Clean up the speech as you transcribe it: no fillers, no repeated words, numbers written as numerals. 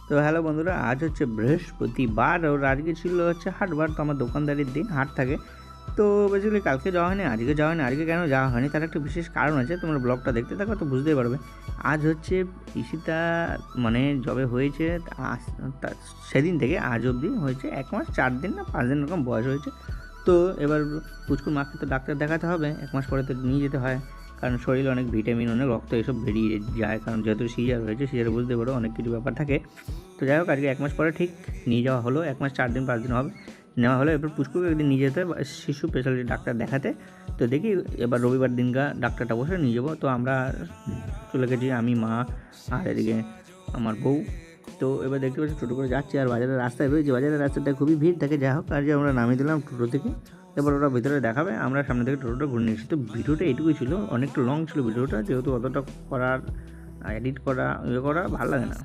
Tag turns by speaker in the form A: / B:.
A: তো হ্যালো বন্ধুরা, আজ হচ্ছে বৃহস্পতিবার আর আজকে ছিল হচ্ছে হাটবার। তো আমার দোকানদারির দিন, হাট থাকে। তো বেসিক্যালি কালকে যাওয়া হয়নি, আজকে যাওয়া হয়নি। আজকে কেন যাওয়া হয়নি তার একটা বিশেষ কারণ আছে, তোমরা ব্লগটা দেখতে থাকো তো বুঝতেই পারবে। আজ হচ্ছে পিসিটা মানে যবে হয়েছে সেদিন থেকে আজ অবধি হয়েছে 1 মাস 4 দিন না 5 দিন এরকম বয়স হয়েছে। তো এবার পুচকুর মাকে তো ডাক্তার দেখাতে হবে, 1 মাস পরে তো নিয়ে যেতে হয়, কারণ শরীরে অনেক ভিটামিন, অনেক রক্ত এসব বেরিয়ে যায়, কারণ যেহেতু সিজার হয়েছে, সিজারে বুঝতে পারো অনেক কিছু ব্যাপার থাকে। তো যাই হোক, আজকে 1 মাস পরে ঠিক নিয়ে যাওয়া হলো, 1 মাস 4 দিন 5 দিন হবে নেওয়া হলো। এবার পুচকুকে একদিন নিয়ে যেতে হবে শিশু স্পেশালিটি ডাক্তার দেখাতে। তো দেখি এবার রবিবার দিনকা ডাক্তারটা বসে নিয়ে যাবো। তো আমরা চলে গেছি, আমি, মা আর এদিকে আমার বউ। তো এবার দেখতে পাচ্ছি টোটো করে যাচ্ছি, আর বাজারের রাস্তায় রয়েছে, বাজারের রাস্তাটা খুবই ভিড় থাকে। যাই হোক, আর যে আমরা নামিয়ে দিলাম টোটো থেকে, এবার ওরা ভিতরে দেখাবে, আমরা সামনে থেকে টোটোটা ঘুরে নিয়েছি। তো ভিডিওটা এটুকুই ছিল, অনেকটা লং ছিল ভিডিওটা, যেহেতু অতটা করার এডিট করা ভালো লাগে না।